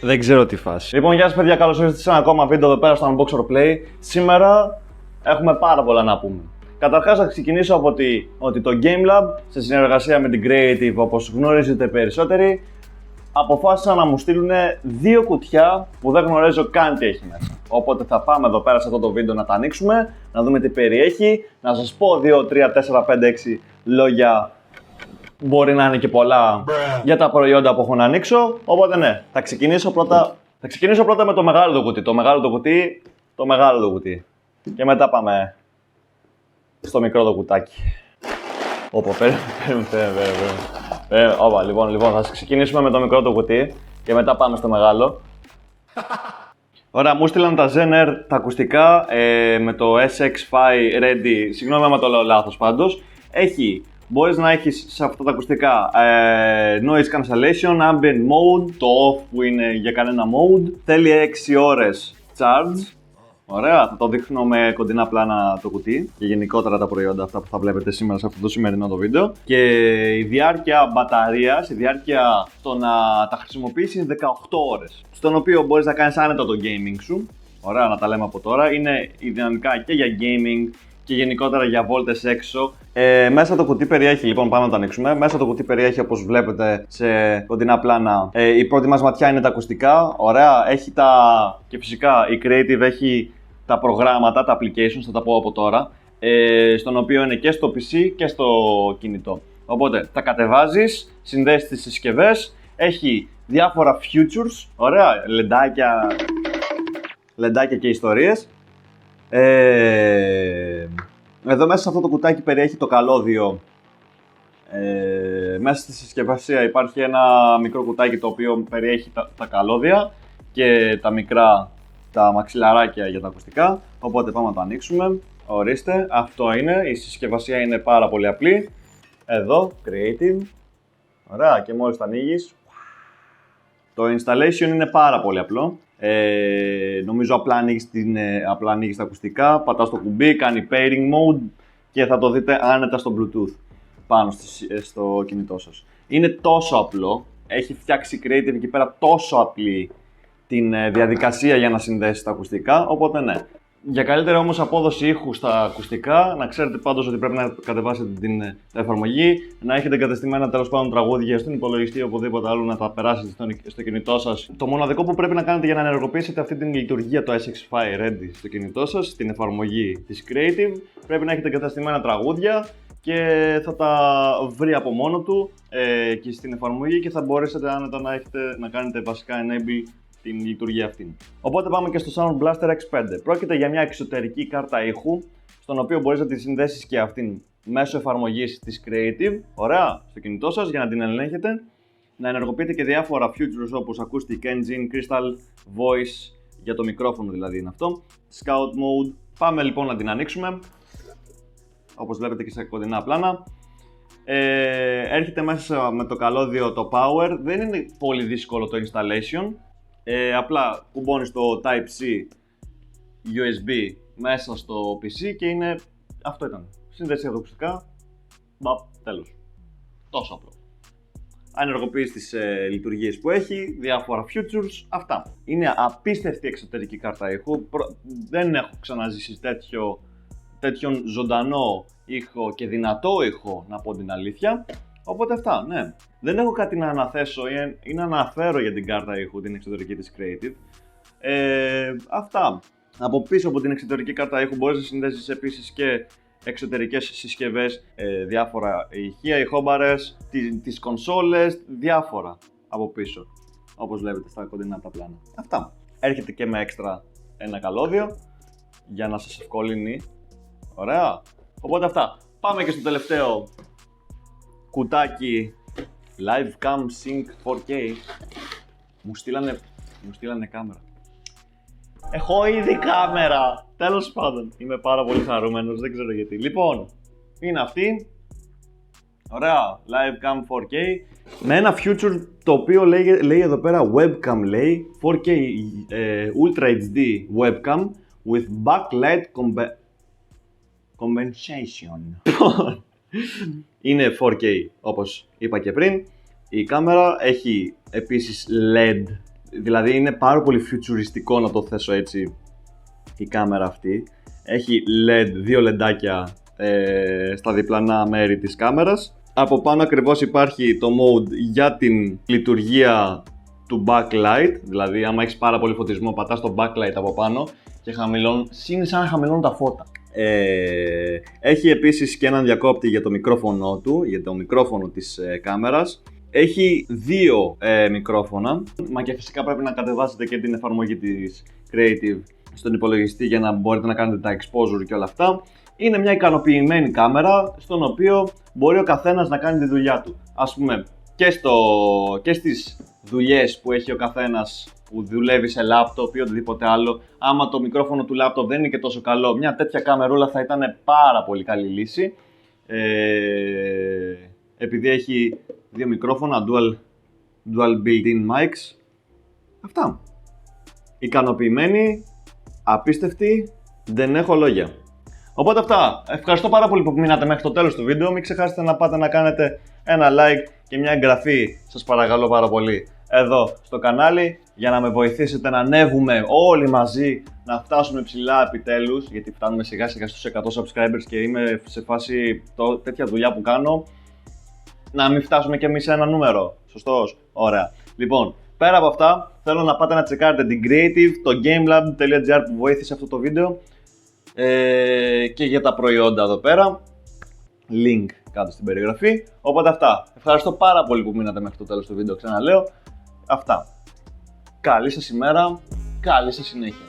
Δεν ξέρω τι φάση. Λοιπόν, γεια σας παιδιά, καλώς ήρθατε σε ένα ακόμα βίντεο εδώ πέρα στο Unboxer Play. Σήμερα έχουμε πάρα πολλά να πούμε. Καταρχάς θα ξεκινήσω από ότι το GameLab, σε συνεργασία με την Creative, όπως γνωρίζετε περισσότεροι, αποφάσισαν να μου στείλουν 2 κουτιά που δεν γνωρίζω καν τι έχει μέσα. Οπότε θα πάμε εδώ πέρα σε αυτό το βίντεο να τα ανοίξουμε, να δούμε τι περιέχει, να σας πω 2, 3, 4, 5, 6 λόγια. Μπορεί να είναι και πολλά για τα προϊόντα που έχω να ανοίξω. Οπότε ναι, θα ξεκινήσω πρώτα με το μεγάλο το κουτί. Το μεγάλο το κουτί. Και μετά πάμε στο μικρό το κουτάκι. Όπα, Όπα, λοιπόν, θα ξεκινήσουμε με το μικρό το κουτί και μετά πάμε στο μεγάλο. Ωραία, μου στείλαν τα Zener τα ακουστικά με το SX5 Ready. Συγγνώμη άμα το λέω λάθος πάντως. Μπορείς να έχεις σε αυτά τα ακουστικά noise cancellation, ambient mode, το off που είναι για κανένα mode. Θέλει 6 ώρες charge. Ωραία, θα το δείχνω με κοντινά πλάνα το κουτί και γενικότερα τα προϊόντα αυτά που θα βλέπετε σήμερα σε αυτό το σημερινό το βίντεο. Και η διάρκεια μπαταρίας, η διάρκεια στο να τα χρησιμοποιήσεις είναι 18 ώρες. Στον οποίο μπορείς να κάνεις άνετα το gaming σου. Ωραία, να τα λέμε από τώρα. Είναι ιδανικά και για gaming και γενικότερα για βόλτες έξω. Μέσα το κουτί περιέχει, λοιπόν, πάμε να το ανοίξουμε. Μέσα το κουτί περιέχει, όπως βλέπετε σε κοντινά πλάνα, η πρώτη μας ματιά είναι τα ακουστικά. Ωραία, έχει και φυσικά η Creative έχει τα προγράμματα, τα applications, θα τα πω από τώρα, στον οποίο είναι και στο PC και στο κινητό. Οπότε τα κατεβάζεις, συνδέσεις τις συσκευές, έχει διάφορα features, ωραία, λεντάκια και ιστορίες. Εδώ μέσα σε αυτό το κουτάκι περιέχει το καλώδιο. Μέσα στη συσκευασία υπάρχει ένα μικρό κουτάκι το οποίο περιέχει τα καλώδια και τα μαξιλαράκια για τα ακουστικά. Οπότε πάμε να το ανοίξουμε. Ορίστε, αυτό είναι. Η συσκευασία είναι πάρα πολύ απλή. Εδώ, Creative. Ωραία, και μόλις το ανοίγεις, το installation είναι πάρα πολύ απλό. Νομίζω απλά ανοίγεις τα ακουστικά, πατάς το κουμπί, κάνει pairing mode και θα το δείτε άνετα στο Bluetooth πάνω στο κινητό σας. Είναι τόσο απλό, έχει φτιάξει Creative εκεί πέρα τόσο απλή την διαδικασία για να συνδέσει τα ακουστικά, οπότε ναι. Για καλύτερη όμως απόδοση ήχου στα ακουστικά, να ξέρετε πάντως ότι πρέπει να κατεβάσετε την εφαρμογή, να έχετε εγκατεστημένα τέλος πάντων τραγούδια στον υπολογιστή ή οπουδήποτε άλλο, να τα περάσετε στο κινητό σας. Το μοναδικό που πρέπει να κάνετε για να ενεργοποιήσετε αυτή την λειτουργία, το SX5 Ready στο κινητό σας, στην εφαρμογή της Creative, πρέπει να έχετε εγκατεστημένα τραγούδια και θα τα βρει από μόνο του και στην εφαρμογή και θα μπορέσετε άνετα να κάνετε βασικά enable την λειτουργία αυτή. Οπότε πάμε και στο Sound Blaster X5. Πρόκειται για μια εξωτερική κάρτα ήχου, στον οποίο μπορείς να τη συνδέσεις και αυτήν μέσω εφαρμογής της Creative, ωραία, στο κινητό σας για να την ελέγχετε, να ενεργοποιείτε και διάφορα features όπως Acoustic Engine, Crystal Voice, για το μικρόφωνο δηλαδή είναι αυτό, Scout Mode. Πάμε λοιπόν να την ανοίξουμε, όπως βλέπετε και σε κοντινά πλάνα. Έρχεται μέσα με το καλώδιο το Power, δεν είναι πολύ δύσκολο το installation. Απλά κουμπώνεις το Type-C USB μέσα στο PC και αυτό ήταν. Σύνδεση ακουστικά, τέλος. Τόσο απλό. Ενεργοποιείς τις λειτουργίες που έχει, διάφορα features, αυτά. Είναι απίστευτη εξωτερική κάρτα ήχου. Δεν έχω ξαναζήσει τέτοιον ζωντανό ήχο και δυνατό ήχο, να πω την αλήθεια. Οπότε αυτά, ναι. Δεν έχω κάτι να αναθέσω ή να αναφέρω για την κάρτα ήχου, την εξωτερική της Creative. Αυτά. Από πίσω από την εξωτερική κάρτα ήχου μπορείς να συνδέσεις επίσης και εξωτερικές συσκευές, διάφορα ηχεία, ηχόμπαρες, τις κονσόλες, διάφορα από πίσω. Όπως βλέπετε στα κοντινά τα πλάνα. Αυτά. Έρχεται και με έξτρα ένα καλώδιο για να σας ευκολύνει. Ωραία. Οπότε αυτά. Πάμε και στο τελευταίο κουτάκι Live Cam Sync 4K. Μου στείλανε κάμερα. Έχω ήδη κάμερα. Τέλος πάντων, είμαι πάρα πολύ χαρούμενος, δεν ξέρω γιατί. Λοιπόν, είναι αυτή. Ωραία, Live Cam 4K. Με ένα feature το οποίο λέει εδώ πέρα webcam, λέει 4K Ultra HD webcam with backlight compensation. Είναι 4K όπως είπα και πριν. Η κάμερα έχει επίσης LED Δηλαδή είναι πάρα πολύ φιουτσουριστικό, να το θέσω έτσι, η κάμερα αυτή. Έχει LED, δύο λεντάκια στα διπλανά μέρη της κάμερας. Από πάνω ακριβώς υπάρχει το mode για την λειτουργία του backlight, δηλαδή άμα έχεις πάρα πολύ φωτισμό πατάς το backlight από πάνω και είναι σαν να χαμηλώνουν τα φώτα. Έχει επίσης και έναν διακόπτη για το μικρόφωνο του, για το μικρόφωνο της κάμερας. Έχει δύο μικρόφωνα, μα και φυσικά πρέπει να κατεβάσετε και την εφαρμογή της Creative στον υπολογιστή για να μπορείτε να κάνετε τα exposure και όλα αυτά. Είναι μια ικανοποιημένη κάμερα, στον οποίο μπορεί ο καθένας να κάνει τη δουλειά του. Ας πούμε, και στις δουλειές που έχει ο καθένας που δουλεύει σε λάπτοπ ή οτιδήποτε άλλο, άμα το μικρόφωνο του λάπτοπ δεν είναι και τόσο καλό, μια τέτοια κάμερούλα θα ήταν πάρα πολύ καλή λύση. Επειδή έχει δύο μικρόφωνα, dual built-in mics. Αυτά. Ικανοποιημένοι, απίστευτοι, δεν έχω λόγια. Οπότε αυτά. Ευχαριστώ πάρα πολύ που μείνατε μέχρι το τέλος του βίντεο. Μην ξεχάσετε να πάτε να κάνετε ένα like και μια εγγραφή, σας παρακαλώ πάρα πολύ, εδώ στο κανάλι, για να με βοηθήσετε να ανέβουμε όλοι μαζί, να φτάσουμε ψηλά επιτέλους, γιατί φτάνουμε σιγά σιγά στους 100 subscribers και είμαι σε φάση τέτοια δουλειά που κάνω, να μην φτάσουμε κι εμείς σε ένα νούμερο. Σωστός? Ωραία. Λοιπόν, πέρα από αυτά, θέλω να πάτε να τσεκάρετε την Creative, το gamelab.gr που βοήθησε αυτό το βίντεο, και για τα προϊόντα εδώ πέρα. Link κάτω στην περιγραφή. Οπότε αυτά. Ευχαριστώ πάρα πολύ που μείνατε μέχρι το τέλος του βίντεο. Ξαναλέω. Αυτά. Καλή σας ημέρα. Καλή σας συνέχεια.